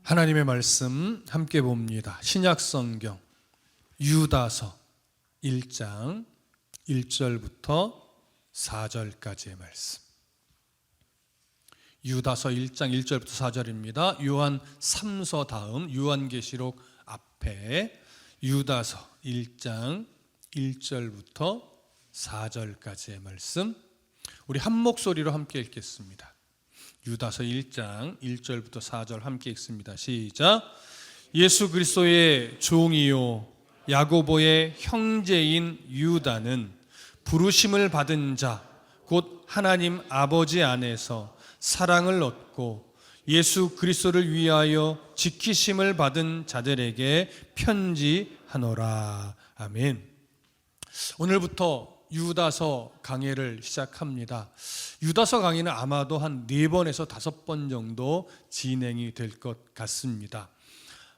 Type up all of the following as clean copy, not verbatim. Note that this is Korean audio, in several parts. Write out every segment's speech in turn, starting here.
하나님의 말씀 함께 봅니다. 신약성경 유다서 1장 1절부터 4절까지의 말씀. 유다서 1장 1절부터 4절입니다. 요한 3서 다음 요한계시록 앞에 유다서 1장 1절부터 4절까지의 말씀, 우리 한 목소리로 함께 읽겠습니다. 유다서 1장 1절부터 4절 함께 읽습니다. 시작. 예수 그리스도의 종이요 야고보의 형제인 유다는 부르심을 받은 자 곧 하나님 아버지 안에서 사랑을 얻고 예수 그리스도를 위하여 지키심을 받은 자들에게 편지하노라. 아멘. 오늘부터 유다서 강해를 시작합니다. 유다서 강의는 아마도 한 4번에서 5번 정도 진행이 될 것 같습니다.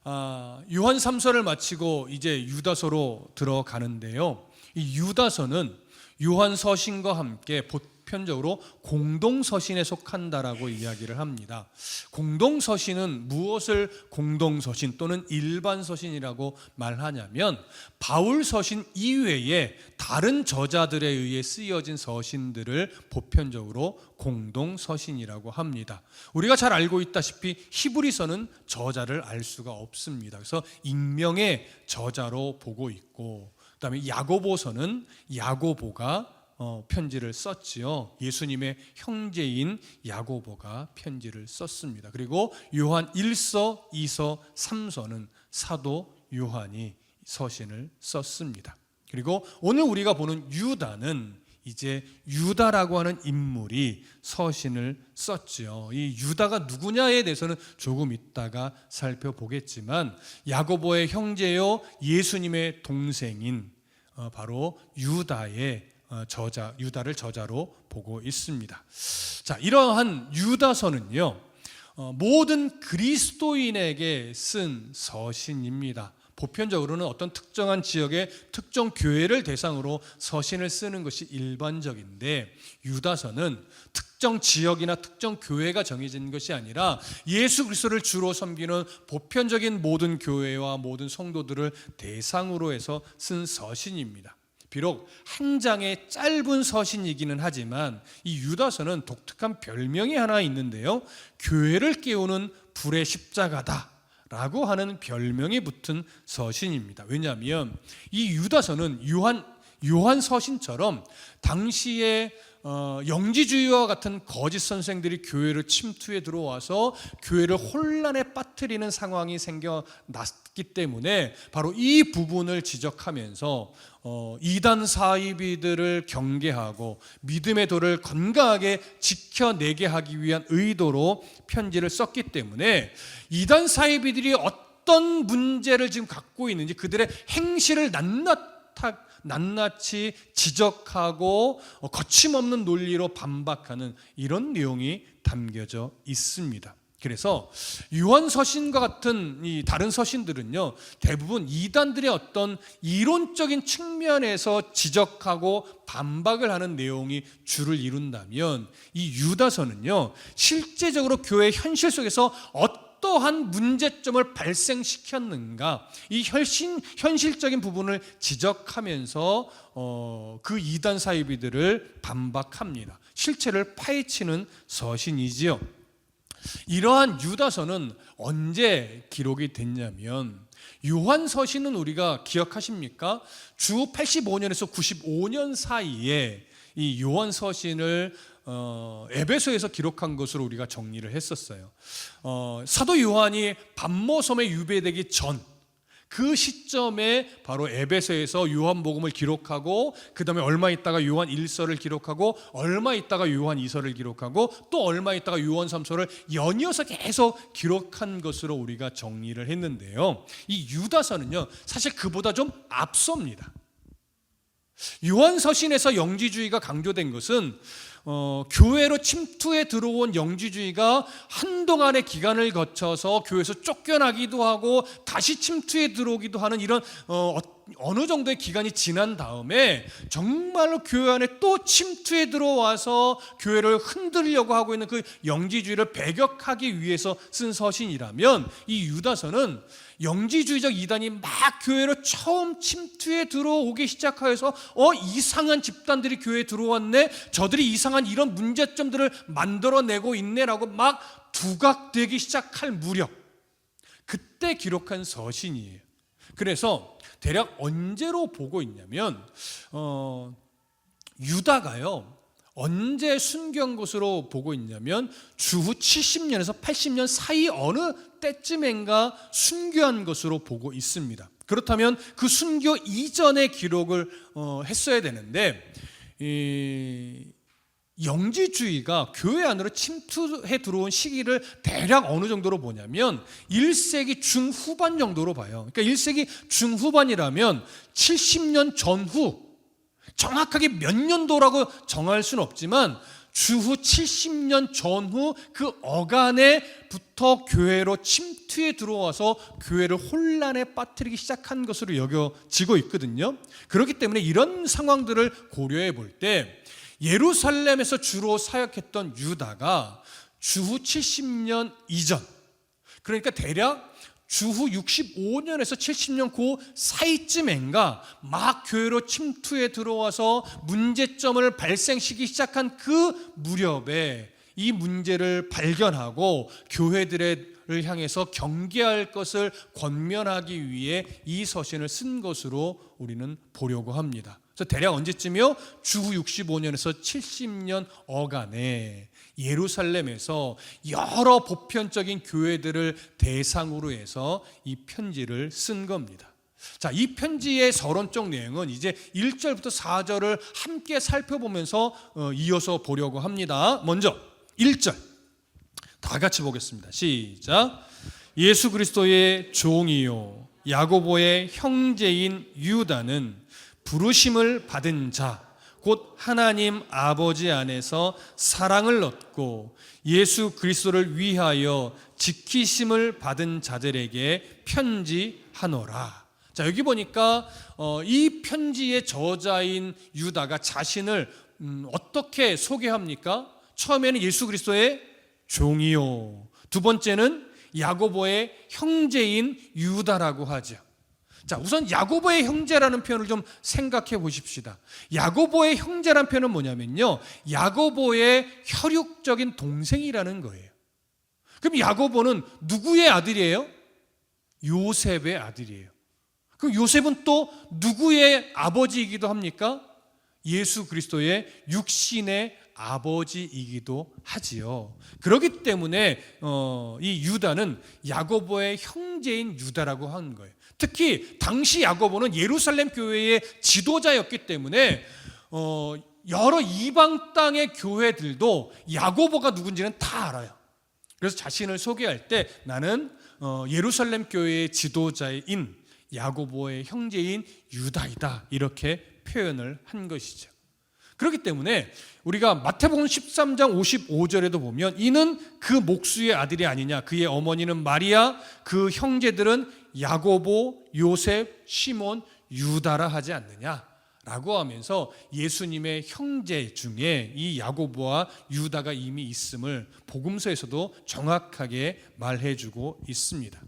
요한 3서를 마치고 이제 유다서로 들어가는데요. 이 유다서는 요한 서신과 함께 보편적으로 공동서신에 속한다라고 이야기를 합니다. 공동서신은 무엇을 공동서신 또는 일반서신이라고 말하냐면 바울 서신 이외에 다른 저자들에 의해 쓰여진 서신들을 보편적으로 공동서신이라고 합니다. 우리가 잘 알고 있다시피 히브리서는 저자를 알 수가 없습니다. 그래서 익명의 저자로 보고 있고, 그 다음에 야고보서는 야고보가 편지를 썼지요. 예수님의 형제인 야고보가 편지를 썼습니다. 그리고 요한 1서, 2서, 3서는 사도 요한이 서신을 썼습니다. 그리고 오늘 우리가 보는 유다는 이제 유다라고 하는 인물이 서신을 썼지요. 이 유다가 누구냐에 대해서는 조금 이따가 살펴보겠지만 자고보의 형제요 예수님의 동생인 바로 유다의 유다를 저자로 보고 있습니다. 자, 이러한 유다서는요, 모든 그리스도인에게 쓴 서신입니다. 보편적으로는 어떤 특정한 지역의 특정 교회를 대상으로 서신을 쓰는 것이 일반적인데, 유다서는 특정 지역이나 특정 교회가 정해진 것이 아니라 예수 그리스도를 주로 섬기는 보편적인 모든 교회와 모든 성도들을 대상으로 해서 쓴 서신입니다. 비록 한 장의 짧은 서신이기는 하지만 이 유다서는 독특한 별명이 하나 있는데요, 교회를 깨우는 불의 십자가다 라고 하는 별명이 붙은 서신입니다. 왜냐하면 이 유다서는 요한 서신처럼 당시에 영지주의와 같은 거짓 선생들이 교회를 침투해 들어와서 교회를 혼란에 빠뜨리는 상황이 생겨났기 때문에 바로 이 부분을 지적하면서 이단 사이비들을 경계하고 믿음의 도를 건강하게 지켜내게 하기 위한 의도로 편지를 썼기 때문에 이단 사이비들이 어떤 문제를 지금 갖고 있는지 그들의 행실을 낱낱이 지적하고 거침없는 논리로 반박하는 이런 내용이 담겨져 있습니다. 그래서 요한 서신과 같은 이 다른 서신들은요, 대부분 이단들의 어떤 이론적인 측면에서 지적하고 반박을 하는 내용이 주를 이룬다면 이 유다서는요, 실제적으로 교회 현실 속에서 어떠한 문제점을 발생시켰는가, 이 현실적인 부분을 지적하면서 그 이단 사이비들을 반박합니다. 실체를 파헤치는 서신이지요. 이러한 유다서는 언제 기록이 됐냐면, 요한 서신은 우리가 기억하십니까? 주 85년에서 95년 사이에 이 요한 서신을 에베소에서 기록한 것으로 우리가 정리를 했었어요. 사도 요한이 반모섬에 유배되기 전 그 시점에 바로 에베소에서 요한복음을 기록하고, 그 다음에 얼마 있다가 요한 1서를 기록하고, 얼마 있다가 요한 2서를 기록하고, 또 얼마 있다가 요한 3서를 연이어서 계속 기록한 것으로 우리가 정리를 했는데요, 이 유다서는요 사실 그보다 좀 앞섭니다. 요한 서신에서 영지주의가 강조된 것은 교회로 침투해 들어온 영지주의가 한동안의 기간을 거쳐서 교회에서 쫓겨나기도 하고 다시 침투해 들어오기도 하는 이런 어느 정도의 기간이 지난 다음에 정말로 교회 안에 또 침투해 들어와서 교회를 흔들려고 하고 있는 그 영지주의를 배격하기 위해서 쓴 서신이라면, 이 유다서는 영지주의적 이단이 막 교회로 처음 침투해 들어오기 시작하여서 이상한 집단들이 교회에 들어왔네, 저들이 이상한 이런 문제점들을 만들어내고 있네라고 막 두각되기 시작할 무렵, 그때 기록한 서신이에요. 그래서 대략 언제로 보고 있냐면 유다가요 언제 순교한 것으로 보고 있냐면 주후 70년에서 80년 사이 어느 때쯤인가 순교한 것으로 보고 있습니다. 그렇다면 그 순교 이전의 기록을 했어야 되는데, 영지주의가 교회 안으로 침투해 들어온 시기를 대략 어느 정도로 보냐면 1세기 중후반 정도로 봐요. 그러니까 1세기 중후반이라면 70년 전후, 정확하게 몇 년도라고 정할 수는 없지만 주후 70년 전후 그 어간에부터 교회로 침투해 들어와서 교회를 혼란에 빠뜨리기 시작한 것으로 여겨지고 있거든요. 그렇기 때문에 이런 상황들을 고려해 볼 때 예루살렘에서 주로 사역했던 유다가 주후 70년 이전, 그러니까 대략 주후 65년에서 70년 그 사이쯤인가 막 교회로 침투해 들어와서 문제점을 발생시키기 시작한 그 무렵에 이 문제를 발견하고 교회들을 향해서 경계할 것을 권면하기 위해 이 서신을 쓴 것으로 우리는 보려고 합니다. 그래서 대략 언제쯤이요? 주후 65년에서 70년 어간에 예루살렘에서 여러 보편적인 교회들을 대상으로 해서 이 편지를 쓴 겁니다. 자, 이 편지의 서론적 내용은 이제 1절부터 4절을 함께 살펴보면서 이어서 보려고 합니다. 먼저 1절 다 같이 보겠습니다. 시작. 예수 그리스도의 종이요 야고보의 형제인 유다는 부르심을 받은 자 곧 하나님 아버지 안에서 사랑을 얻고 예수 그리스도를 위하여 지키심을 받은 자들에게 편지하노라. 자, 여기 보니까 이 편지의 저자인 유다가 자신을 어떻게 소개합니까? 처음에는 예수 그리스도의 종이요, 두 번째는 야고보의 형제인 유다라고 하죠. 자, 우선 야고보의 형제라는 표현을 좀 생각해 보십시다. 야고보의 형제라는 표현은 뭐냐면요, 야고보의 혈육적인 동생이라는 거예요. 그럼 야고보는 누구의 아들이에요? 요셉의 아들이에요. 그럼 요셉은 또 누구의 아버지이기도 합니까? 예수 그리스도의 육신의 아버지이기도 하지요. 그렇기 때문에 이 유다는 야고보의 형제인 유다라고 하는 거예요. 특히 당시 야고보는 예루살렘 교회의 지도자였기 때문에 여러 이방 땅의 교회들도 야고보가 누군지는 다 알아요. 그래서 자신을 소개할 때 나는 예루살렘 교회의 지도자인 야고보의 형제인 유다이다, 이렇게 표현을 한 것이죠. 그렇기 때문에 우리가 마태복음 13장 55절에도 보면 이는 그 목수의 아들이 아니냐, 그의 어머니는 마리아, 그 형제들은 야고보, 요셉, 시몬, 유다라 하지 않느냐라고 하면서 예수님의 형제 중에 이 야고보와 유다가 이미 있음을 복음서에서도 정확하게 말해주고 있습니다.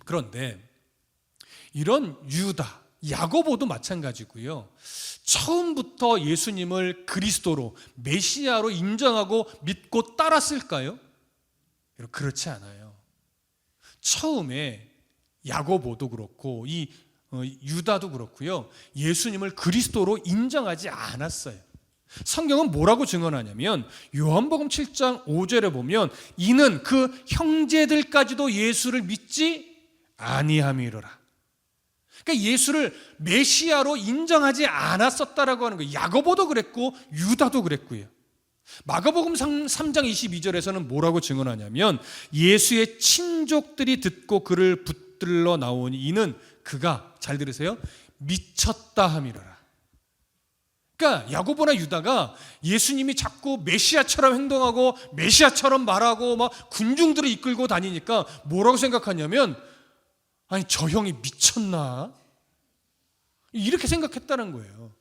그런데 이런 유다, 야고보도 마찬가지고요, 처음부터 예수님을 그리스도로, 메시아로 인정하고 믿고 따랐을까요? 그렇지 않아요. 처음에 야고보도 그렇고 이 유다도 그렇고요, 예수님을 그리스도로 인정하지 않았어요. 성경은 뭐라고 증언하냐면 요한복음 7장 5절에 보면 이는 그 형제들까지도 예수를 믿지 아니함이로라. 그러니까 예수를 메시아로 인정하지 않았었다라고 하는 거예요. 야고보도 그랬고 유다도 그랬고요. 마가복음 3장 22절에서는 뭐라고 증언하냐면 예수의 친족들이 듣고 그를 붙들러 나오니 이는 그가, 잘 들으세요, 미쳤다 함이로라. 그러니까 야고보나 유다가 예수님이 자꾸 메시아처럼 행동하고 메시아처럼 말하고 막 군중들을 이끌고 다니니까 뭐라고 생각하냐면, 아니 저 형이 미쳤나? 이렇게 생각했다는 거예요.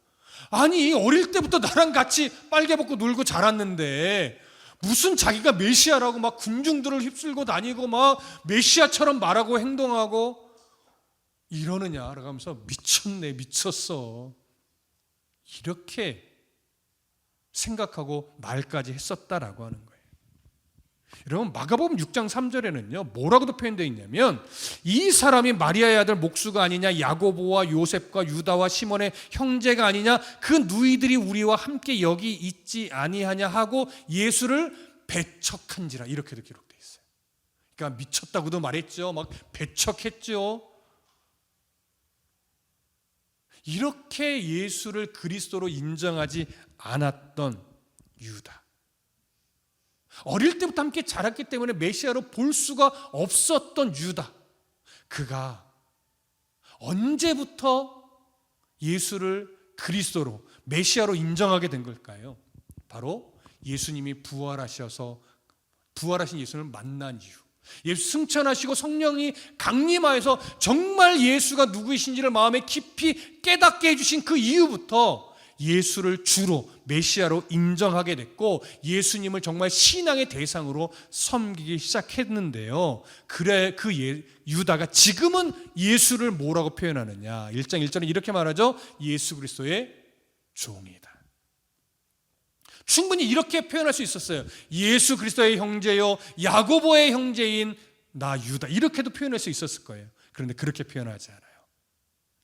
아니 어릴 때부터 나랑 같이 빨개 벗고 놀고 자랐는데 무슨 자기가 메시아라고 막 군중들을 휩쓸고 다니고 막 메시아처럼 말하고 행동하고 이러느냐라고 하면서 미쳤네, 미쳤어, 이렇게 생각하고 말까지 했었다라고 하는 거예요. 여러분, 마가복음 6장 3절에는요 뭐라고도 표현되어 있냐면, 이 사람이 마리아의 아들 목수가 아니냐, 야고보와 요셉과 유다와 시몬의 형제가 아니냐, 그 누이들이 우리와 함께 여기 있지 아니하냐 하고 예수를 배척한지라, 이렇게도 기록되어 있어요. 그러니까 미쳤다고도 말했죠. 막 배척했죠. 이렇게 예수를 그리스도로 인정하지 않았던 유다, 어릴 때부터 함께 자랐기 때문에 메시아로 볼 수가 없었던 유다, 그가 언제부터 예수를 그리스도로 메시아로 인정하게 된 걸까요? 바로 예수님이 부활하신 예수를 만난 이후, 예수 승천하시고 성령이 강림하여서 정말 예수가 누구이신지를 마음에 깊이 깨닫게 해주신 그 이후부터 예수를 주로 메시아로 인정하게 됐고, 예수님을 정말 신앙의 대상으로 섬기기 시작했는데요. 그래 유다가 지금은 예수를 뭐라고 표현하느냐, 1장 1절은 이렇게 말하죠. 예수 그리스도의 종이다. 충분히 이렇게 표현할 수 있었어요. 예수 그리스도의 형제요, 야고보의 형제인 나 유다, 이렇게도 표현할 수 있었을 거예요. 그런데 그렇게 표현하지 않아요.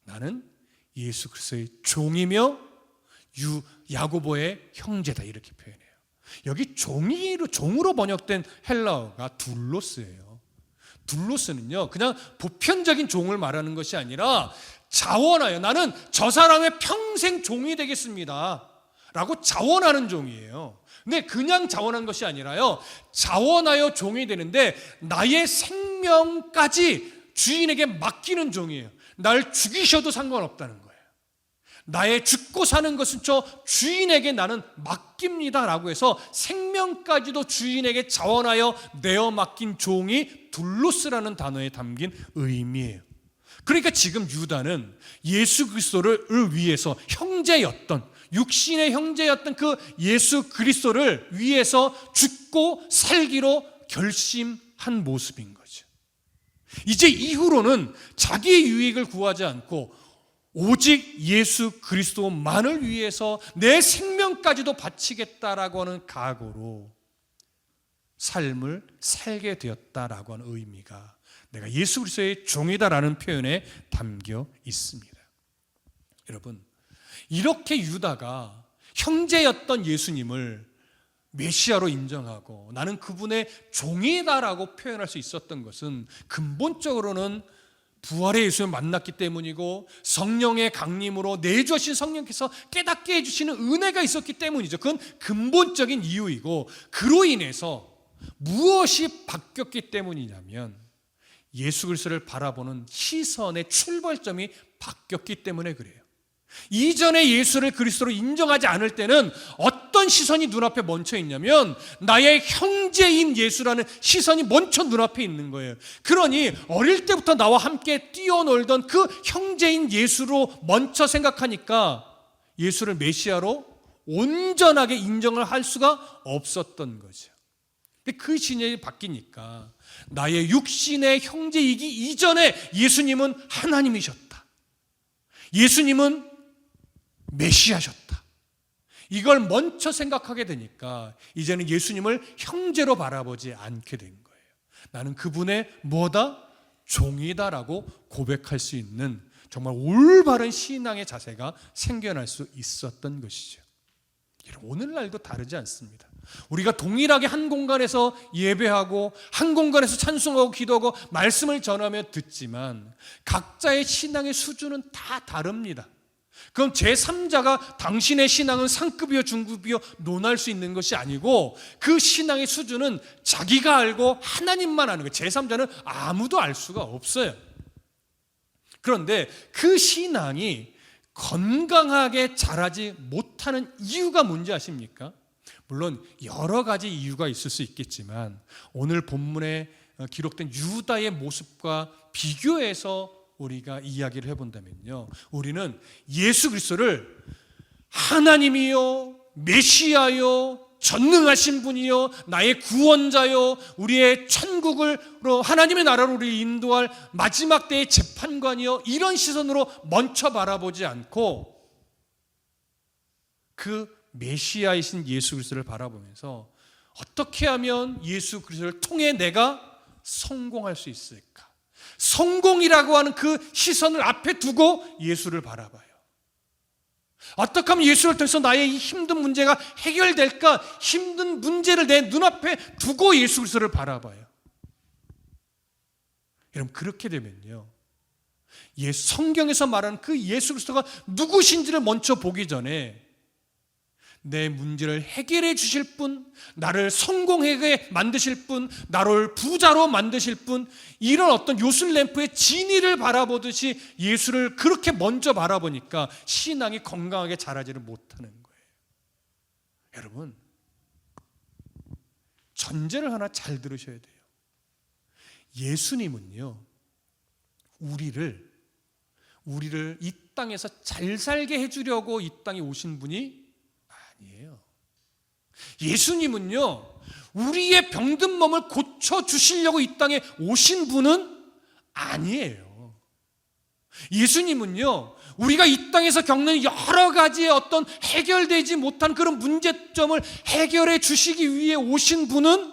나는 예수 그리스도의 종이며 야고보의 형제다, 이렇게 표현해요. 여기 종으로 번역된 헬라어가 둘로스예요. 둘로스는요 그냥 보편적인 종을 말하는 것이 아니라 자원하여, 나는 저 사람의 평생 종이 되겠습니다 라고 자원하는 종이에요. 근데 그냥 자원한 것이 아니라요, 자원하여 종이 되는데 나의 생명까지 주인에게 맡기는 종이에요. 날 죽이셔도 상관없다는 거예요. 나의 죽고 사는 것은 저 주인에게 나는 맡깁니다 라고 해서 생명까지도 주인에게 자원하여 내어 맡긴 종이 둘로스라는 단어에 담긴 의미예요. 그러니까 지금 유다는 예수 그리스도를 위해서 형제였던, 육신의 형제였던 그 예수 그리스도를 위해서 죽고 살기로 결심한 모습인 거죠. 이제 이후로는 자기의 유익을 구하지 않고 오직 예수 그리스도만을 위해서 내 생명까지도 바치겠다라고 하는 각오로 삶을 살게 되었다라고 하는 의미가 내가 예수 그리스도의 종이다라는 표현에 담겨 있습니다. 여러분, 이렇게 유다가 형제였던 예수님을 메시아로 인정하고 나는 그분의 종이다라고 표현할 수 있었던 것은 근본적으로는 부활의 예수를 만났기 때문이고, 성령의 강림으로 내주신 성령께서 깨닫게 해주시는 은혜가 있었기 때문이죠. 그건 근본적인 이유이고, 그로 인해서 무엇이 바뀌었기 때문이냐면 예수 그리스도를 바라보는 시선의 출발점이 바뀌었기 때문에 그래요. 이전에 예수를 그리스도로 인정하지 않을 때는 어떤 시선이 눈앞에 멈춰 있냐면 나의 형제인 예수라는 시선이 먼저 눈앞에 있는 거예요. 그러니 어릴 때부터 나와 함께 뛰어놀던 그 형제인 예수로 먼저 생각하니까 예수를 메시아로 온전하게 인정을 할 수가 없었던 거죠. 근데 그 신념이 바뀌니까 나의 육신의 형제이기 이전에 예수님은 하나님이셨다, 예수님은 메시아셨다, 이걸 먼저 생각하게 되니까 이제는 예수님을 형제로 바라보지 않게 된 거예요. 나는 그분의 뭐다? 종이다라고 고백할 수 있는 정말 올바른 신앙의 자세가 생겨날 수 있었던 것이죠. 오늘날도 다르지 않습니다. 우리가 동일하게 한 공간에서 예배하고 한 공간에서 찬송하고 기도하고 말씀을 전하며 듣지만 각자의 신앙의 수준은 다 다릅니다. 그럼 제3자가 당신의 신앙은 상급이요 중급이요 논할 수 있는 것이 아니고 그 신앙의 수준은 자기가 알고 하나님만 아는 거예요. 제3자는 아무도 알 수가 없어요. 그런데 그 신앙이 건강하게 자라지 못하는 이유가 뭔지 아십니까? 물론 여러 가지 이유가 있을 수 있겠지만 오늘 본문에 기록된 유다의 모습과 비교해서 우리가 이야기를 해본다면요, 우리는 예수 그리스도를 하나님이요, 메시아요, 전능하신 분이요, 나의 구원자요, 우리의 천국으로 하나님의 나라로 우리 인도할 마지막 때의 재판관이요, 이런 시선으로 먼저 바라보지 않고 그 메시아이신 예수 그리스도를 바라보면서 어떻게 하면 예수 그리스도를 통해 내가 성공할 수 있을까? 성공이라고 하는 그 시선을 앞에 두고 예수를 바라봐요. 어떻게 하면 예수를 통해서 나의 이 힘든 문제가 해결될까? 힘든 문제를 내 눈앞에 두고 예수 그리스도를 바라봐요. 여러분, 그렇게 되면요, 성경에서 말하는 그 예수 그리스도가 누구신지를 먼저 보기 전에 내 문제를 해결해 주실 분, 나를 성공하게 만드실 분, 나를 부자로 만드실 분, 이런 어떤 요술램프의 진리를 바라보듯이 예수를 그렇게 먼저 바라보니까 신앙이 건강하게 자라지를 못하는 거예요. 여러분, 전제를 하나 잘 들으셔야 돼요. 예수님은요, 우리를 이 땅에서 잘 살게 해주려고 이 땅에 오신 분이 아니에요. 예수님은요, 우리의 병든 몸을 고쳐주시려고 이 땅에 오신 분은 아니에요. 예수님은요, 우리가 이 땅에서 겪는 여러 가지의 어떤 해결되지 못한 그런 문제점을 해결해 주시기 위해 오신 분은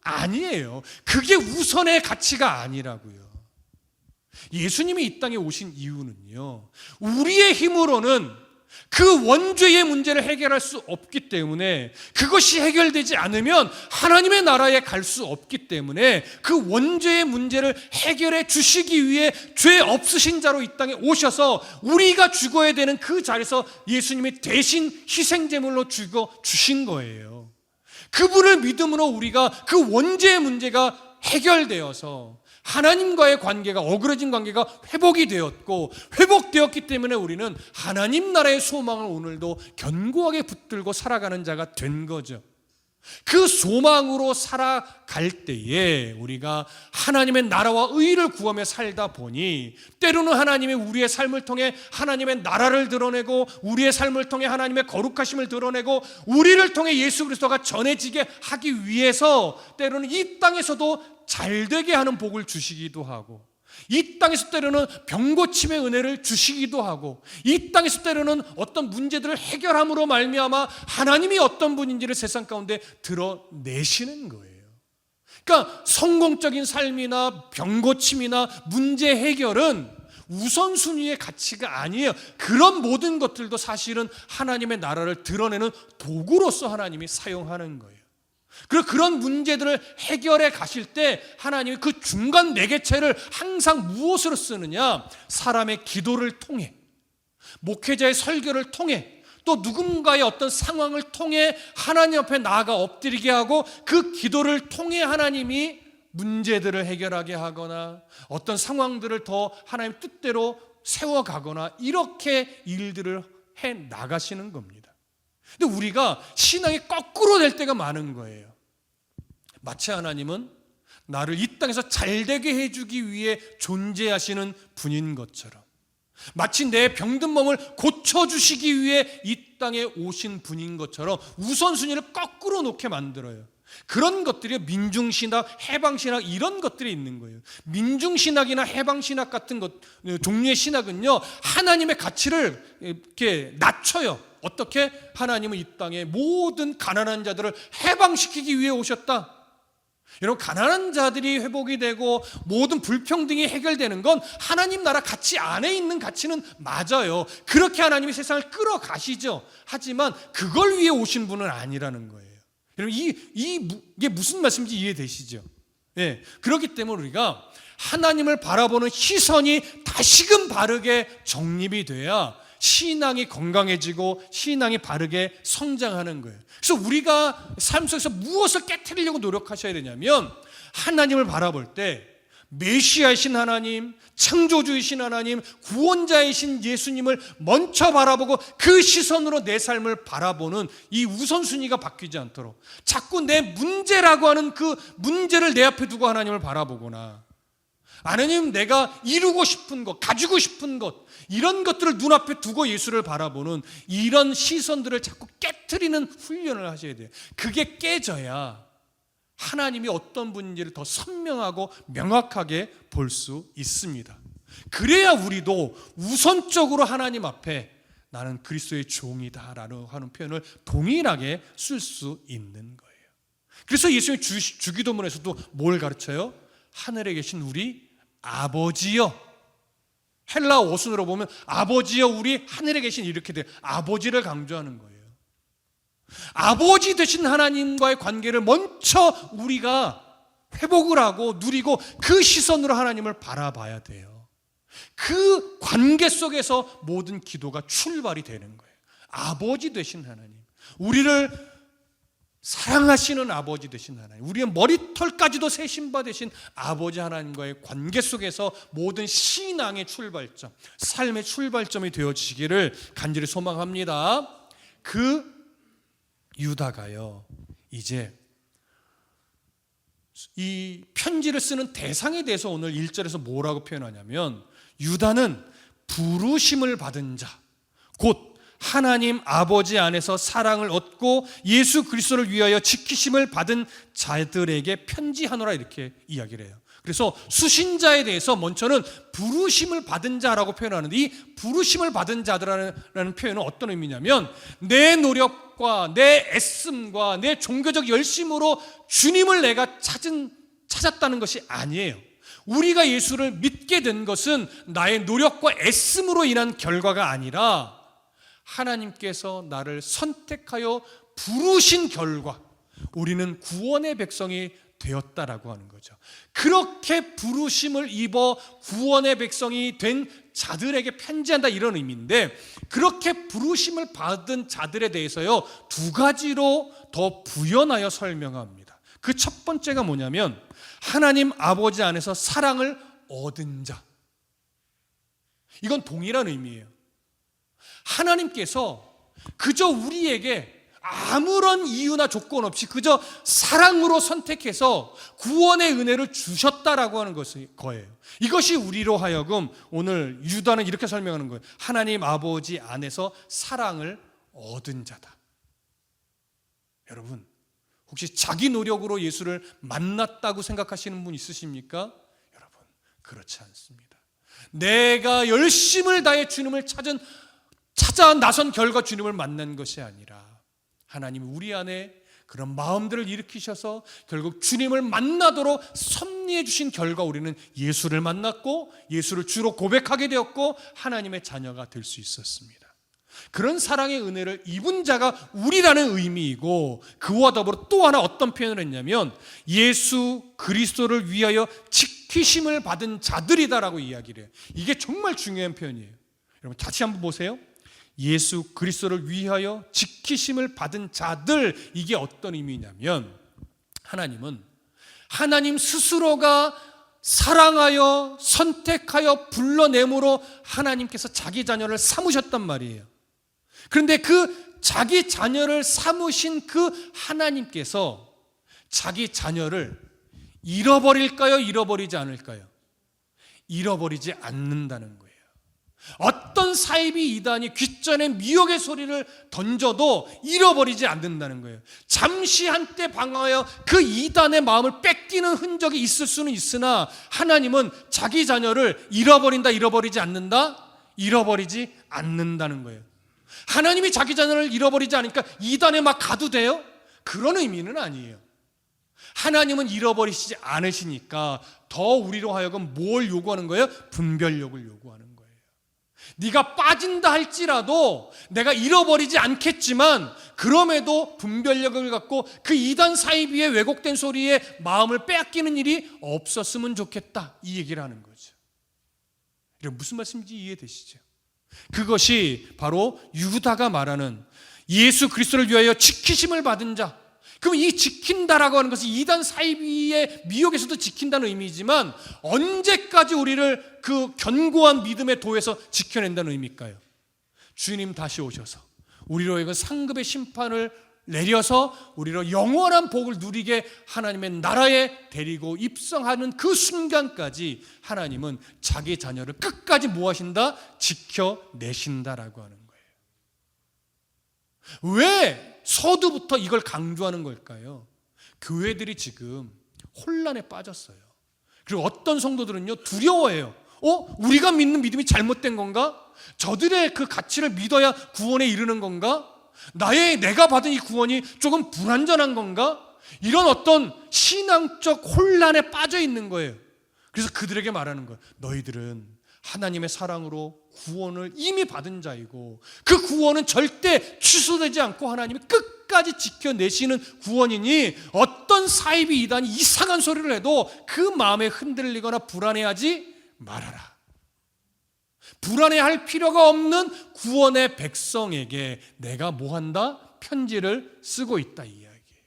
아니에요. 그게 우선의 가치가 아니라고요. 예수님이 이 땅에 오신 이유는요, 우리의 힘으로는 그 원죄의 문제를 해결할 수 없기 때문에, 그것이 해결되지 않으면 하나님의 나라에 갈 수 없기 때문에 그 원죄의 문제를 해결해 주시기 위해 죄 없으신 자로 이 땅에 오셔서 우리가 죽어야 되는 그 자리에서 예수님이 대신 희생제물로 죽어 주신 거예요. 그분을 믿음으로 우리가 그 원죄의 문제가 해결되어서 하나님과의 관계가, 어그러진 관계가 회복이 되었고, 회복되었기 때문에 우리는 하나님 나라의 소망을 오늘도 견고하게 붙들고 살아가는 자가 된 거죠. 그 소망으로 살아갈 때에 우리가 하나님의 나라와 의를 구하며 살다 보니 때로는 하나님이 우리의 삶을 통해 하나님의 나라를 드러내고, 우리의 삶을 통해 하나님의 거룩하심을 드러내고, 우리를 통해 예수 그리스도가 전해지게 하기 위해서 때로는 이 땅에서도 잘되게 하는 복을 주시기도 하고, 이 땅에서 때로는 병고침의 은혜를 주시기도 하고, 이 땅에서 때로는 어떤 문제들을 해결함으로 말미암아 하나님이 어떤 분인지를 세상 가운데 드러내시는 거예요. 그러니까 성공적인 삶이나 병고침이나 문제 해결은 우선순위의 가치가 아니에요. 그런 모든 것들도 사실은 하나님의 나라를 드러내는 도구로서 하나님이 사용하는 거예요. 그리고 그런 문제들을 해결해 가실 때 하나님이 그 중간 매개체를 항상 무엇으로 쓰느냐? 사람의 기도를 통해, 목회자의 설교를 통해, 또 누군가의 어떤 상황을 통해 하나님 앞에 나아가 엎드리게 하고, 그 기도를 통해 하나님이 문제들을 해결하게 하거나 어떤 상황들을 더 하나님 뜻대로 세워가거나, 이렇게 일들을 해 나가시는 겁니다. 근데 우리가 신앙이 거꾸로 될 때가 많은 거예요. 마치 하나님은 나를 이 땅에서 잘되게 해주기 위해 존재하시는 분인 것처럼, 마치 내 병든 몸을 고쳐주시기 위해 이 땅에 오신 분인 것처럼 우선순위를 거꾸로 놓게 만들어요. 그런 것들이 민중신학, 해방신학, 이런 것들이 있는 거예요. 민중신학이나 해방신학 같은 종류의 신학은요, 하나님의 가치를 이렇게 낮춰요. 어떻게? 하나님은 이 땅에 모든 가난한 자들을 해방시키기 위해 오셨다. 여러분, 가난한 자들이 회복이 되고 모든 불평등이 해결되는 건 하나님 나라 가치 안에 있는 가치는 맞아요. 그렇게 하나님이 세상을 끌어가시죠. 하지만 그걸 위해 오신 분은 아니라는 거예요. 여러분, 이게 무슨 말씀인지 이해되시죠? 예, 그렇기 때문에 우리가 하나님을 바라보는 시선이 다시금 바르게 정립이 돼야 신앙이 건강해지고 신앙이 바르게 성장하는 거예요. 그래서 우리가 삶 속에서 무엇을 깨트리려고 노력하셔야 되냐면, 하나님을 바라볼 때 메시아이신 하나님, 창조주이신 하나님, 구원자이신 예수님을 먼저 바라보고 그 시선으로 내 삶을 바라보는 이 우선순위가 바뀌지 않도록 자꾸 내 문제라고 하는 그 문제를 내 앞에 두고 하나님을 바라보거나, 하나님 내가 이루고 싶은 것, 가지고 싶은 것, 이런 것들을 눈앞에 두고 예수를 바라보는 이런 시선들을 자꾸 깨트리는 훈련을 하셔야 돼요. 그게 깨져야 하나님이 어떤 분인지를 더 선명하고 명확하게 볼 수 있습니다. 그래야 우리도 우선적으로 하나님 앞에 나는 그리스도의 종이다라는 하는 표현을 동일하게 쓸 수 있는 거예요. 그래서 예수님이 주기도문에서도 뭘 가르쳐요? 하늘에 계신 우리 아버지여. 헬라어 어순으로 보면 아버지여 우리 하늘에 계신, 이렇게 돼요. 아버지를 강조하는 거예요. 아버지 되신 하나님과의 관계를 먼저 우리가 회복을 하고 누리고 그 시선으로 하나님을 바라봐야 돼요. 그 관계 속에서 모든 기도가 출발이 되는 거예요. 아버지 되신 하나님, 우리를 사랑하시는 아버지 되신 하나님, 우리의 머리털까지도 세신바 되신 아버지 하나님과의 관계 속에서 모든 신앙의 출발점, 삶의 출발점이 되어지기를 간절히 소망합니다. 그 유다가요, 이제 이 편지를 쓰는 대상에 대해서 오늘 1절에서 뭐라고 표현하냐면, 유다는 부르심을 받은 자, 곧 하나님 아버지 안에서 사랑을 얻고 예수 그리스도를 위하여 지키심을 받은 자들에게 편지하노라, 이렇게 이야기를 해요. 그래서 수신자에 대해서 먼저는 부르심을 받은 자라고 표현하는데, 이 부르심을 받은 자들이라는 표현은 어떤 의미냐면, 내 노력과 내 애씀과 내 종교적 열심으로 주님을 내가 찾았다는 것이 아니에요. 우리가 예수를 믿게 된 것은 나의 노력과 애씀으로 인한 결과가 아니라 하나님께서 나를 선택하여 부르신 결과, 우리는 구원의 백성이 되었다라고 하는 거죠. 그렇게 부르심을 입어 구원의 백성이 된 자들에게 편지한다, 이런 의미인데, 그렇게 부르심을 받은 자들에 대해서요, 두 가지로 더 부연하여 설명합니다. 그 첫 번째가 뭐냐면, 하나님 아버지 안에서 사랑을 얻은 자. 이건 동일한 의미예요. 하나님께서 그저 우리에게 아무런 이유나 조건 없이 그저 사랑으로 선택해서 구원의 은혜를 주셨다라고 하는 거예요. 이것이 우리로 하여금 오늘 유다는 이렇게 설명하는 거예요. 하나님 아버지 안에서 사랑을 얻은 자다. 여러분, 혹시 자기 노력으로 예수를 만났다고 생각하시는 분 있으십니까? 여러분, 그렇지 않습니다. 내가 열심을 다해 주님을 찾아 나선 결과 주님을 만난 것이 아니라, 하나님이 우리 안에 그런 마음들을 일으키셔서 결국 주님을 만나도록 섭리해 주신 결과 우리는 예수를 만났고 예수를 주로 고백하게 되었고 하나님의 자녀가 될 수 있었습니다. 그런 사랑의 은혜를 입은 자가 우리라는 의미이고, 그와 더불어 또 하나 어떤 표현을 했냐면, 예수 그리스도를 위하여 지키심을 받은 자들이다라고 이야기를 해요. 이게 정말 중요한 표현이에요. 여러분 다시 한번 보세요. 예수 그리스도를 위하여 지키심을 받은 자들, 이게 어떤 의미냐면, 하나님은 하나님 스스로가 사랑하여 선택하여 불러내므로 하나님께서 자기 자녀를 삼으셨단 말이에요. 그런데 그 자기 자녀를 삼으신 그 하나님께서 자기 자녀를 잃어버릴까요? 잃어버리지 않을까요? 잃어버리지 않는다는 거예요. 어떤 사이비 이단이 귓전에 미혹의 소리를 던져도 잃어버리지 않는다는 거예요. 잠시 한때 방황하여 그 이단의 마음을 뺏기는 흔적이 있을 수는 있으나, 하나님은 자기 자녀를 잃어버리지 않는다? 잃어버리지 않는다는 거예요. 하나님이 자기 자녀를 잃어버리지 않으니까 이단에 막 가도 돼요? 그런 의미는 아니에요. 하나님은 잃어버리시지 않으시니까 더 우리로 하여금 뭘 요구하는 거예요? 분별력을 요구하는 거예요. 네가 빠진다 할지라도 내가 잃어버리지 않겠지만, 그럼에도 분별력을 갖고 그 이단 사이비의 왜곡된 소리에 마음을 빼앗기는 일이 없었으면 좋겠다, 이 얘기를 하는 거죠. 무슨 말씀인지 이해되시죠? 그것이 바로 유다가 말하는 예수 그리스도를 위하여 지키심을 받은 자, 그럼 이 지킨다라고 하는 것은 이단 사이비의 미혹에서도 지킨다는 의미지만 언제까지 우리를 그 견고한 믿음의 도에서 지켜낸다는 의미일까요? 주님 다시 오셔서 우리로 하여금 상급의 심판을 내려서 우리로 영원한 복을 누리게 하나님의 나라에 데리고 입성하는 그 순간까지 하나님은 자기 자녀를 끝까지 뭐 하신다? 지켜내신다라고 하는 거예요. 왜 서두부터 이걸 강조하는 걸까요? 교회들이 지금 혼란에 빠졌어요. 그리고 어떤 성도들은요 두려워해요. 우리가 믿는 믿음이 잘못된 건가? 저들의 그 가치를 믿어야 구원에 이르는 건가? 내가 받은 이 구원이 조금 불완전한 건가? 이런 어떤 신앙적 혼란에 빠져 있는 거예요. 그래서 그들에게 말하는 거예요. 너희들은 하나님의 사랑으로 구원을 이미 받은 자이고 그 구원은 절대 취소되지 않고 하나님이 끝까지 지켜내시는 구원이니 어떤 사이비 이단이 이상한 소리를 해도 그 마음에 흔들리거나 불안해하지 말아라. 불안해할 필요가 없는 구원의 백성에게 내가 뭐한다? 편지를 쓰고 있다 이 이야기예요.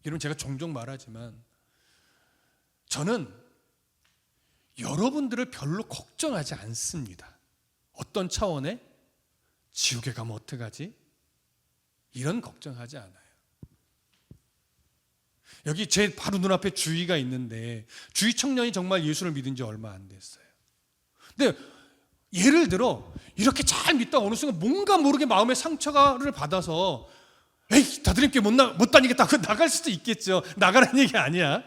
여러분 제가 종종 말하지만 저는 여러분들을 별로 걱정하지 않습니다. 어떤 차원에? 지옥에 가면 어떡하지? 이런 걱정하지 않아요. 여기 제 바로 눈앞에 주희가 있는데 주희 청년이 정말 예수를 믿은 지 얼마 안 됐어요. 근데 예를 들어 이렇게 잘 믿다가 어느 순간 뭔가 모르게 마음의 상처를 받아서 다드림께 못 다니겠다고 나갈 수도 있겠죠. 나가라는 얘기 아니야.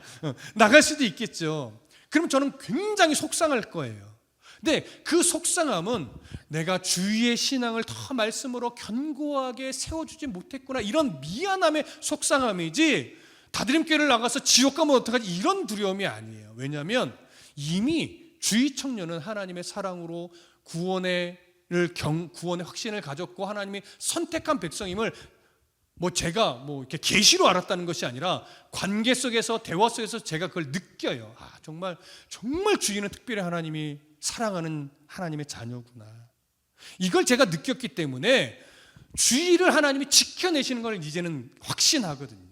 나갈 수도 있겠죠. 그럼 저는 굉장히 속상할 거예요. 근데 그 속상함은 내가 주위의 신앙을 더 말씀으로 견고하게 세워주지 못했구나 이런 미안함의 속상함이지 다드림교회를 나가서 지옥 가면 어떡하지 이런 두려움이 아니에요. 왜냐하면 이미 주의 청년은 하나님의 사랑으로 구원의 확신을 가졌고 하나님이 선택한 백성임을 제가 이렇게 계시로 알았다는 것이 아니라 관계 속에서 대화 속에서 제가 그걸 느껴요. 정말 주인은 특별히 하나님이 사랑하는 하나님의 자녀구나. 이걸 제가 느꼈기 때문에 주의를 하나님이 지켜내시는 걸 이제는 확신하거든요.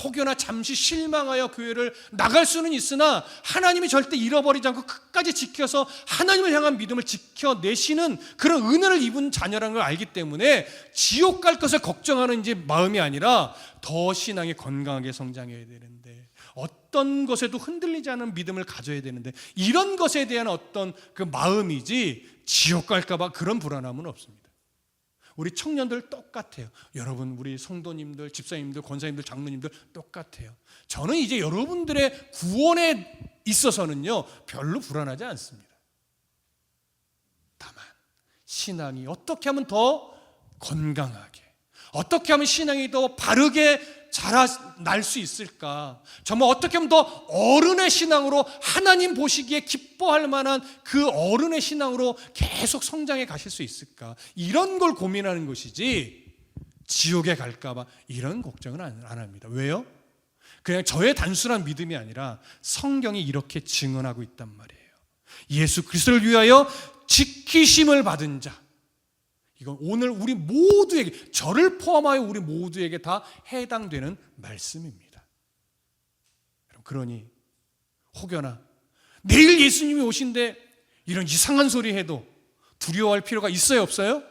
혹여나 잠시 실망하여 교회를 나갈 수는 있으나 하나님이 절대 잃어버리지 않고 끝까지 지켜서 하나님을 향한 믿음을 지켜내시는 그런 은혜를 입은 자녀라는 걸 알기 때문에 지옥 갈 것을 걱정하는 이제 마음이 아니라 더 신앙이 건강하게 성장해야 되는데 어떤 것에도 흔들리지 않은 믿음을 가져야 되는데 이런 것에 대한 어떤 그 마음이지 지옥 갈까 봐 그런 불안함은 없습니다. 우리 청년들 똑같아요. 여러분 우리 성도님들, 집사님들, 권사님들, 장로님들 똑같아요. 저는 이제 여러분들의 구원에 있어서는요 별로 불안하지 않습니다. 다만 신앙이 어떻게 하면 더 건강하게, 어떻게 하면 신앙이 더 바르게 자라날 수 있을까? 정말 어떻게 하면 더 어른의 신앙으로 하나님 보시기에 기뻐할 만한 그 어른의 신앙으로 계속 성장해 가실 수 있을까? 이런 걸 고민하는 것이지 지옥에 갈까 봐 이런 걱정은 안 합니다. 왜요? 그냥 저의 단순한 믿음이 아니라 성경이 이렇게 증언하고 있단 말이에요. 예수 그리스도를 위하여 지키심을 받은 자, 이건 오늘 우리 모두에게, 저를 포함하여 우리 모두에게 다 해당되는 말씀입니다. 그러니 혹여나 내일 예수님이 오신데 이런 이상한 소리 해도 두려워할 필요가 있어요, 없어요?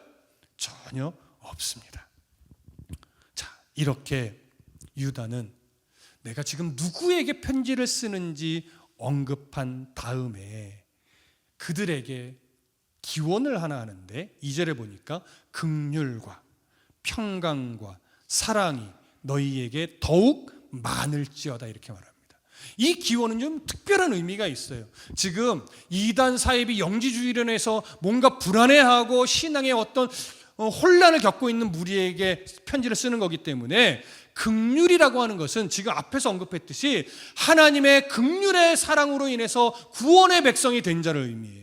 전혀 없습니다. 자, 이렇게 유다는 내가 지금 누구에게 편지를 쓰는지 언급한 다음에 그들에게 기원을 하나 하는데 2절에 보니까 긍휼과 평강과 사랑이 너희에게 더욱 많을지어다 이렇게 말합니다. 이 기원은 좀 특별한 의미가 있어요. 지금 이단 사이비 영지주의론에서 뭔가 불안해하고 신앙의 어떤 혼란을 겪고 있는 무리에게 편지를 쓰는 거기 때문에 긍휼이라고 하는 것은 지금 앞에서 언급했듯이 하나님의 긍휼의 사랑으로 인해서 구원의 백성이 된 자를 의미해요.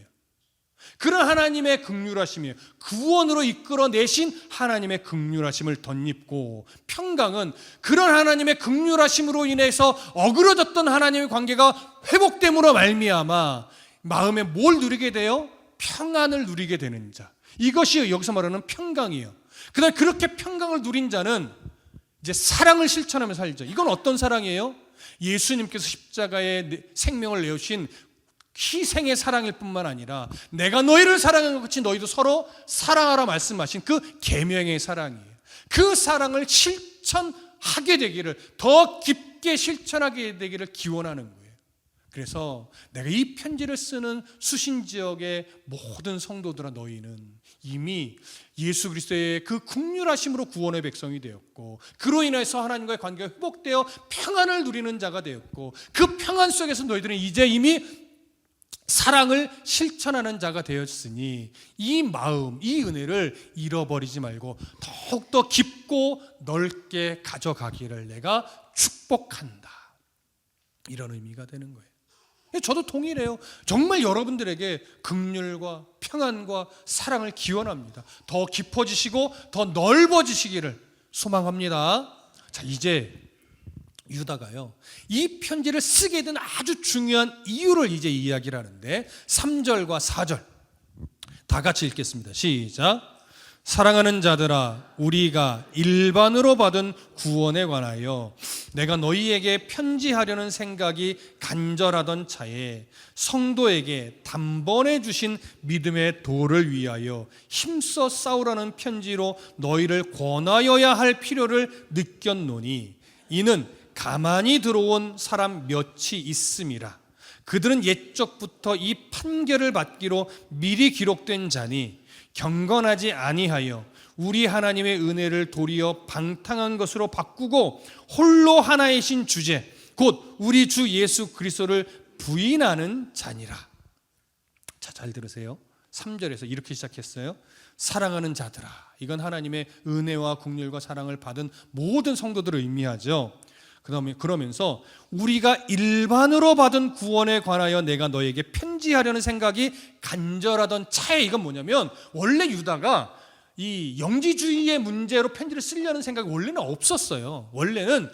그런 하나님의 긍휼하심이에요. 구원으로 이끌어내신 하나님의 긍휼하심을 덧입고, 평강은 그런 하나님의 긍휼하심으로 인해서 어그러졌던 하나님의 관계가 회복됨으로 말미암아 마음에 뭘 누리게 돼요? 평안을 누리게 되는 자. 이것이 여기서 말하는 평강이에요. 그런데 그렇게 평강을 누린 자는 이제 사랑을 실천하며 살죠. 이건 어떤 사랑이에요? 예수님께서 십자가에 생명을 내어주신 희생의 사랑일 뿐만 아니라 내가 너희를 사랑한 것 같이 너희도 서로 사랑하라 말씀하신 그 계명의 사랑이에요. 그 사랑을 실천하게 되기를, 더 깊게 실천하게 되기를 기원하는 거예요. 그래서 내가 이 편지를 쓰는 수신지역의 모든 성도들아, 너희는 이미 예수 그리스도의 그 긍휼하심으로 구원의 백성이 되었고, 그로 인해서 하나님과의 관계가 회복되어 평안을 누리는 자가 되었고, 그 평안 속에서 너희들은 이제 이미 사랑을 실천하는 자가 되었으니 이 마음, 이 은혜를 잃어버리지 말고 더욱더 깊고 넓게 가져가기를 내가 축복한다. 이런 의미가 되는 거예요. 저도 동일해요. 정말 여러분들에게 긍휼과 평안과 사랑을 기원합니다. 더 깊어지시고 더 넓어지시기를 소망합니다. 자, 이제 유다가요, 이 편지를 쓰게 된 아주 중요한 이유를 이제 이야기를 하는데 3절과 4절 다 같이 읽겠습니다. 시작. 사랑하는 자들아, 우리가 일반으로 받은 구원에 관하여 내가 너희에게 편지하려는 생각이 간절하던 차에 성도에게 단번에 주신 믿음의 도를 위하여 힘써 싸우라는 편지로 너희를 권하여야 할 필요를 느꼈노니, 이는 가만히 들어온 사람 몇이 있음이라. 그들은 옛적부터 이 판결을 받기로 미리 기록된 자니 경건하지 아니하여 우리 하나님의 은혜를 도리어 방탕한 것으로 바꾸고 홀로 하나이신 주제 곧 우리 주 예수 그리스도를 부인하는 자니라. 자, 잘 들으세요. 3절에서 이렇게 시작했어요. 사랑하는 자들아. 이건 하나님의 은혜와 긍휼과 사랑을 받은 모든 성도들을 의미하죠. 그러면서 우리가 일반으로 받은 구원에 관하여 내가 너에게 편지하려는 생각이 간절하던 차에, 이건 뭐냐면 원래 유다가 이 영지주의의 문제로 편지를 쓰려는 생각이 원래는 없었어요. 원래는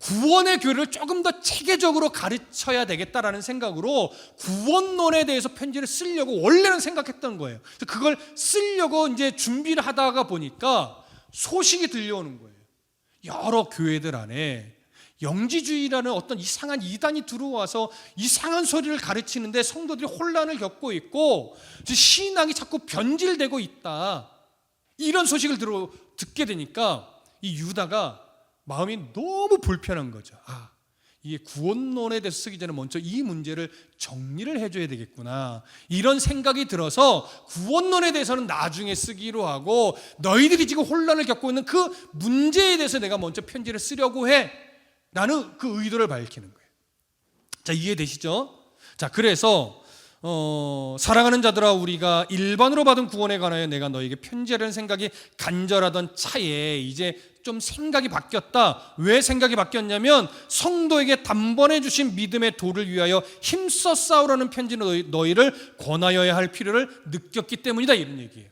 구원의 교리를 조금 더 체계적으로 가르쳐야 되겠다라는 생각으로 구원론에 대해서 편지를 쓰려고 원래는 생각했던 거예요. 그래서 그걸 쓰려고 이제 준비를 하다가 보니까 소식이 들려오는 거예요. 여러 교회들 안에 영지주의라는 어떤 이상한 이단이 들어와서 이상한 소리를 가르치는데 성도들이 혼란을 겪고 있고 신앙이 자꾸 변질되고 있다, 이런 소식을 듣게 되니까 이 유다가 마음이 너무 불편한 거죠. 이게 구원론에 대해서 쓰기 전에 먼저 이 문제를 정리를 해줘야 되겠구나, 이런 생각이 들어서 구원론에 대해서는 나중에 쓰기로 하고 너희들이 지금 혼란을 겪고 있는 그 문제에 대해서 내가 먼저 편지를 쓰려고 해 라는 그 의도를 밝히는 거예요. 자, 이해되시죠? 자, 그래서 사랑하는 자들아, 우리가 일반으로 받은 구원에 관하여 내가 너에게 편지하려는 생각이 간절하던 차에 이제 좀 생각이 바뀌었다. 왜 생각이 바뀌었냐면 성도에게 단번에 주신 믿음의 도를 위하여 힘써 싸우라는 편지로 너희를 권하여야 할 필요를 느꼈기 때문이다, 이런 얘기예요.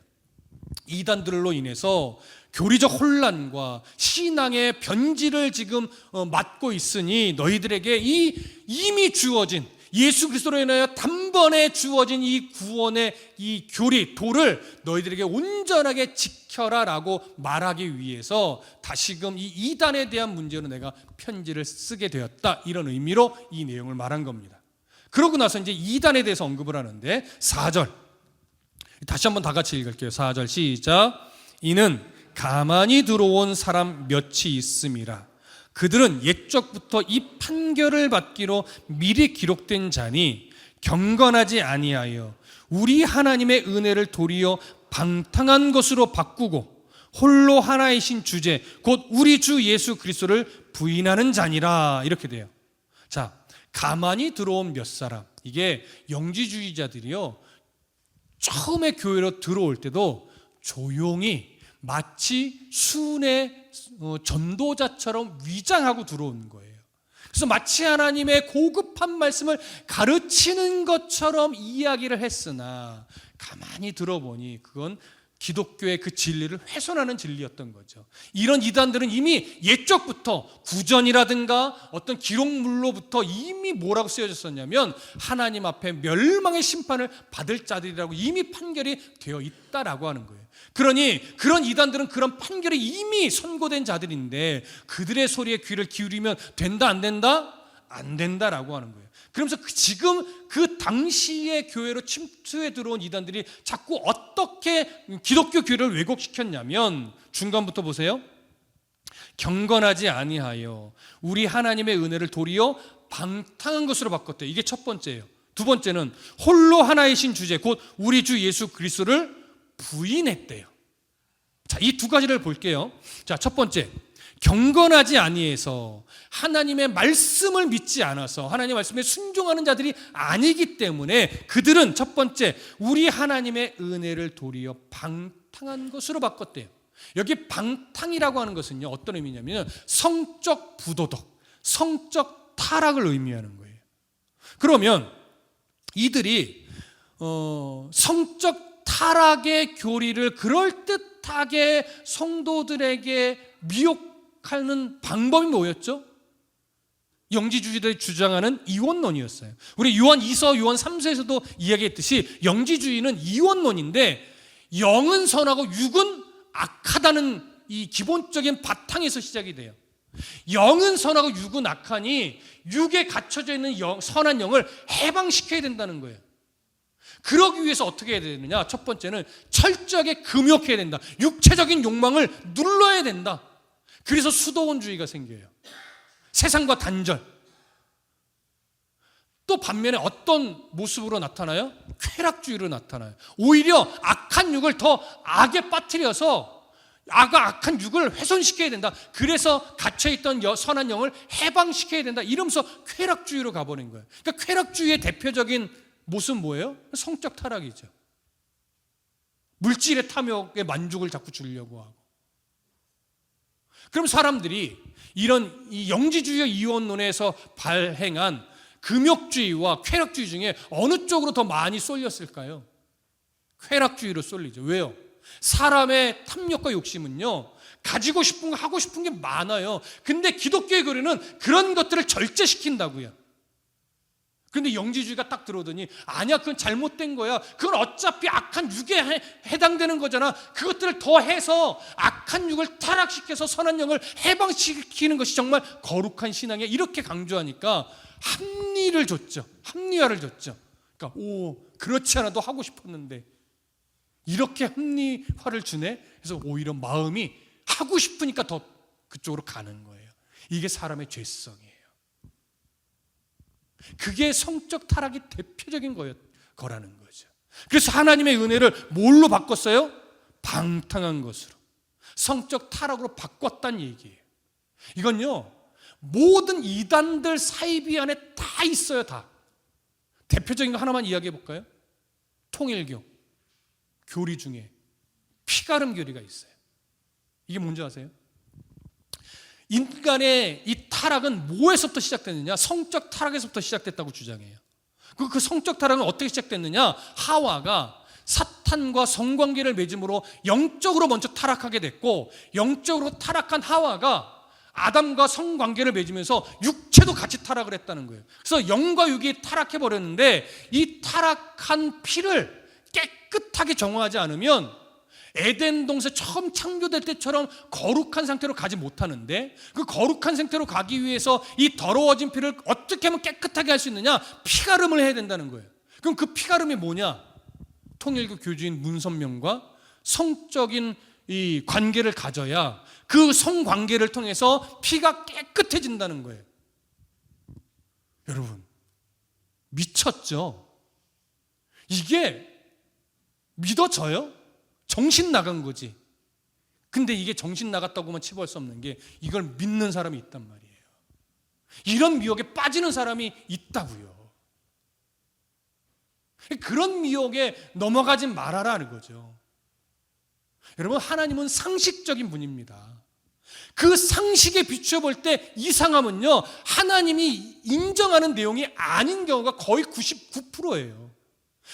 이단들로 인해서 교리적 혼란과 신앙의 변질을 지금 맞고 있으니 너희들에게 이미 주어진 예수 그리스도로 인하여 단번에 주어진 이 구원의 이 교리, 도를 너희들에게 온전하게 지켜라라고 말하기 위해서 다시금 이 이단에 대한 문제로 내가 편지를 쓰게 되었다, 이런 의미로 이 내용을 말한 겁니다. 그러고 나서 이제 이단에 대해서 언급을 하는데 4절 다시 한번 다 같이 읽을게요. 4절 시작. 이는 가만히 들어온 사람 몇이 있음이라. 그들은 옛적부터 이 판결을 받기로 미리 기록된 자니 경건하지 아니하여 우리 하나님의 은혜를 도리어 방탕한 것으로 바꾸고 홀로 하나이신 주제 곧 우리 주 예수 그리스도를 부인하는 자니라, 이렇게 돼요. 자, 가만히 들어온 몇 사람, 이게 영지주의자들이요, 처음에 교회로 들어올 때도 조용히 마치 순의 전도자처럼 위장하고 들어온 거예요. 그래서 마치 하나님의 고급한 말씀을 가르치는 것처럼 이야기를 했으나 가만히 들어보니 그건 기독교의 그 진리를 훼손하는 진리였던 거죠. 이런 이단들은 이미 옛적부터 구전이라든가 어떤 기록물로부터 이미 뭐라고 쓰여졌었냐면 하나님 앞에 멸망의 심판을 받을 자들이라고 이미 판결이 되어 있다라고 하는 거예요. 그러니 그런 이단들은 그런 판결이 이미 선고된 자들인데 그들의 소리에 귀를 기울이면 된다 안 된다? 안 된다라고 하는 거예요. 그러면서 지금 그 당시의 교회로 침투해 들어온 이단들이 자꾸 어떻게 기독교 교회를 왜곡시켰냐면 중간부터 보세요. 경건하지 아니하여 우리 하나님의 은혜를 도리어 방탕한 것으로 바꿨대요. 이게 첫 번째예요. 두 번째는 홀로 하나이신 주제 곧 우리 주 예수 그리스도를 부인했대요. 자, 이 두 가지를 볼게요. 자, 첫 번째, 경건하지 아니해서 하나님의 말씀을 믿지 않아서 하나님의 말씀에 순종하는 자들이 아니기 때문에 그들은 첫 번째 우리 하나님의 은혜를 도리어 방탕한 것으로 바꿨대요. 여기 방탕이라고 하는 것은요 어떤 의미냐면 성적 부도덕, 성적 타락을 의미하는 거예요. 그러면 이들이 성적 타락의 교리를 그럴듯하게 성도들에게 미혹하는 방법이 뭐였죠? 영지주의들이 주장하는 이원론이었어요. 우리 요한 2서, 요한 3서에서도 이야기했듯이 영지주의는 이원론인데 영은 선하고 육은 악하다는 이 기본적인 바탕에서 시작이 돼요. 영은 선하고 육은 악하니 육에 갇혀져 있는 선한 영을 해방시켜야 된다는 거예요. 그러기 위해서 어떻게 해야 되느냐? 첫 번째는 철저하게 금욕해야 된다. 육체적인 욕망을 눌러야 된다. 그래서 수도원주의가 생겨요. 세상과 단절. 또 반면에 어떤 모습으로 나타나요? 쾌락주의로 나타나요. 오히려 악한 육을 더 악에 빠뜨려서 악한 육을 훼손시켜야 된다. 그래서 갇혀있던 선한 영을 해방시켜야 된다. 이러면서 쾌락주의로 가버린 거예요. 그러니까 쾌락주의의 대표적인 모습은 뭐예요? 성적 타락이죠. 물질의 탐욕에 만족을 자꾸 주려고 하고. 그럼 사람들이 이런 이 영지주의와 이원론에서 발행한 금욕주의와 쾌락주의 중에 어느 쪽으로 더 많이 쏠렸을까요? 쾌락주의로 쏠리죠. 왜요? 사람의 탐욕과 욕심은요 가지고 싶은 거 하고 싶은 게 많아요. 근데 기독교의 교리는 그런 것들을 절제시킨다고요. 그런데 영지주의가 딱 들어오더니 아니야, 그건 잘못된 거야. 그건 어차피 악한 육에 해당되는 거잖아. 그것들을 더해서 악한 육을 타락시켜서 선한 영을 해방시키는 것이 정말 거룩한 신앙이야. 이렇게 강조하니까 합리를 줬죠. 합리화를 줬죠. 그러니까 그렇지 않아도 하고 싶었는데 이렇게 합리화를 주네. 그래서 오히려 마음이 하고 싶으니까 더 그쪽으로 가는 거예요. 이게 사람의 죄성이에요. 그게 성적 타락이 대표적인 거라는 거죠. 그래서 하나님의 은혜를 뭘로 바꿨어요? 방탕한 것으로, 성적 타락으로 바꿨다는 얘기예요. 이건요 모든 이단들 사이비 안에 다 있어요. 다. 대표적인 거 하나만 이야기해 볼까요? 통일교 교리 중에 피가름 교리가 있어요. 이게 뭔지 아세요? 인간의 이 타락은 뭐에서부터 시작됐느냐? 성적 타락에서부터 시작됐다고 주장해요. 그 성적 타락은 어떻게 시작됐느냐? 하와가 사탄과 성관계를 맺음으로 영적으로 먼저 타락하게 됐고, 영적으로 타락한 하와가 아담과 성관계를 맺으면서 육체도 같이 타락을 했다는 거예요. 그래서 영과 육이 타락해버렸는데 이 타락한 피를 깨끗하게 정화하지 않으면 에덴 동산 처음 창조될 때처럼 거룩한 상태로 가지 못하는데, 그 거룩한 상태로 가기 위해서 이 더러워진 피를 어떻게 하면 깨끗하게 할 수 있느냐? 피가름을 해야 된다는 거예요. 그럼 그 피가름이 뭐냐? 통일교 교주인 문선명과 성적인 이 관계를 가져야 그 성관계를 통해서 피가 깨끗해진다는 거예요. 여러분, 미쳤죠? 이게 믿어져요? 정신 나간 거지. 근데 이게 정신 나갔다고만 치부할 수 없는 게 이걸 믿는 사람이 있단 말이에요. 이런 미혹에 빠지는 사람이 있다고요. 그런 미혹에 넘어가지 말아라는 거죠. 여러분, 하나님은 상식적인 분입니다. 그 상식에 비추어 볼 때 이상함은요, 하나님이 인정하는 내용이 아닌 경우가 거의 99%예요.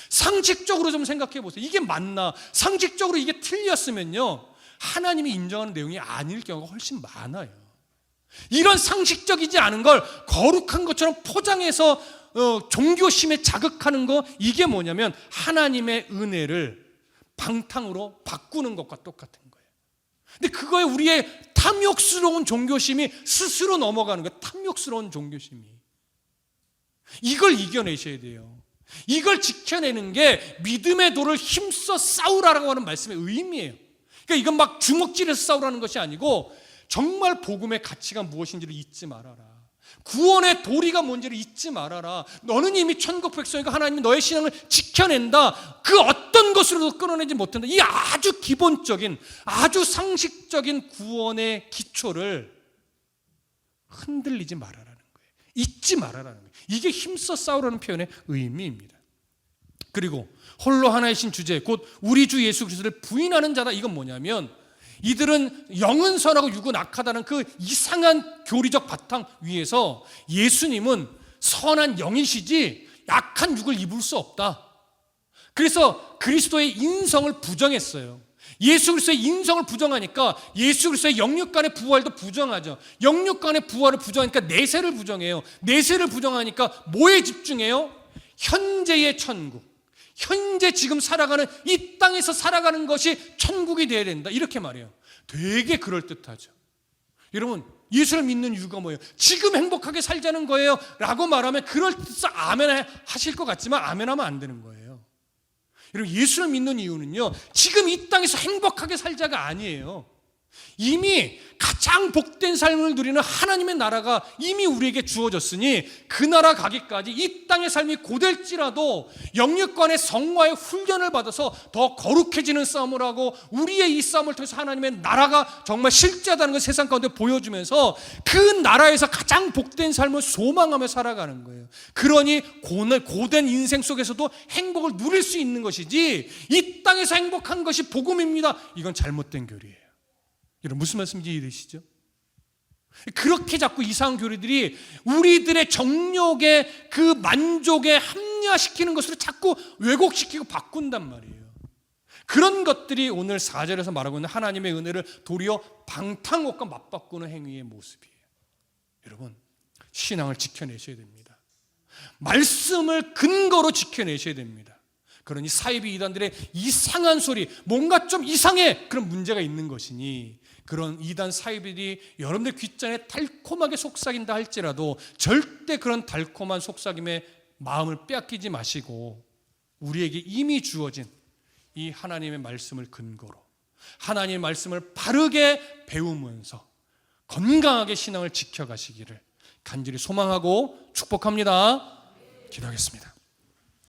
상식적으로 좀 생각해 보세요. 이게 맞나? 상식적으로 이게 틀렸으면요, 하나님이 인정하는 내용이 아닐 경우가 훨씬 많아요. 이런 상식적이지 않은 걸 거룩한 것처럼 포장해서 종교심에 자극하는 거, 이게 뭐냐면 하나님의 은혜를 방탕으로 바꾸는 것과 똑같은 거예요. 근데 그거에 우리의 탐욕스러운 종교심이 스스로 넘어가는 거예요. 탐욕스러운 종교심이. 이걸 이겨내셔야 돼요. 이걸 지켜내는 게 믿음의 도를 힘써 싸우라고 하는 말씀의 의미예요. 그러니까 이건 막 주먹질해서 싸우라는 것이 아니고 정말 복음의 가치가 무엇인지를 잊지 말아라. 구원의 도리가 뭔지를 잊지 말아라. 너는 이미 천국 백성이고 하나님이 너의 신앙을 지켜낸다. 그 어떤 것으로도 끊어내지 못한다. 이 아주 기본적인, 아주 상식적인 구원의 기초를 흔들리지 말아라는 거예요. 잊지 말아라는 거예요. 이게 힘써 싸우라는 표현의 의미입니다. 그리고 홀로 하나이신 주제, 곧 우리 주 예수 그리스도를 부인하는 자다. 이건 뭐냐면 이들은 영은 선하고 육은 악하다는 그 이상한 교리적 바탕 위에서 예수님은 선한 영이시지 약한 육을 입을 수 없다. 그래서 그리스도의 인성을 부정했어요. 예수 그리스도의 인성을 부정하니까 예수 그리스도의 영육 간의 부활도 부정하죠. 영육 간의 부활을 부정하니까 내세를 부정해요. 내세를 부정하니까 뭐에 집중해요? 현재의 천국. 현재 지금 살아가는 이 땅에서 살아가는 것이 천국이 되어야 된다. 이렇게 말해요. 되게 그럴듯하죠. 여러분, 예수를 믿는 이유가 뭐예요? 지금 행복하게 살자는 거예요 라고 말하면 그럴듯해서 아멘 하실 것 같지만 아멘 하면 안 되는 거예요. 여러분, 예수를 믿는 이유는요, 지금 이 땅에서 행복하게 살자가 아니에요. 이미 가장 복된 삶을 누리는 하나님의 나라가 이미 우리에게 주어졌으니 그 나라 가기까지 이 땅의 삶이 고될지라도 영육간의 성화의 훈련을 받아서 더 거룩해지는 싸움을 하고 우리의 이 싸움을 통해서 하나님의 나라가 정말 실제하다는 걸 세상 가운데 보여주면서 그 나라에서 가장 복된 삶을 소망하며 살아가는 거예요. 그러니 고된 인생 속에서도 행복을 누릴 수 있는 것이지 이 땅에서 행복한 것이 복음입니다. 이건 잘못된 교리예요. 여러분, 무슨 말씀인지 이해되시죠? 그렇게 자꾸 이상한 교리들이 우리들의 정욕의 그 만족에 합리화시키는 것으로 자꾸 왜곡시키고 바꾼단 말이에요. 그런 것들이 오늘 4절에서 말하고 있는 하나님의 은혜를 도리어 방탕옥과 맞바꾸는 행위의 모습이에요. 여러분, 신앙을 지켜내셔야 됩니다. 말씀을 근거로 지켜내셔야 됩니다. 그러니 사이비 이단들의 이상한 소리, 뭔가 좀 이상해, 그런 문제가 있는 것이니 그런 이단 사이비들이 여러분들 귓잔에 달콤하게 속삭인다 할지라도 절대 그런 달콤한 속삭임에 마음을 빼앗기지 마시고 우리에게 이미 주어진 이 하나님의 말씀을 근거로 하나님의 말씀을 바르게 배우면서 건강하게 신앙을 지켜가시기를 간절히 소망하고 축복합니다. 기도하겠습니다.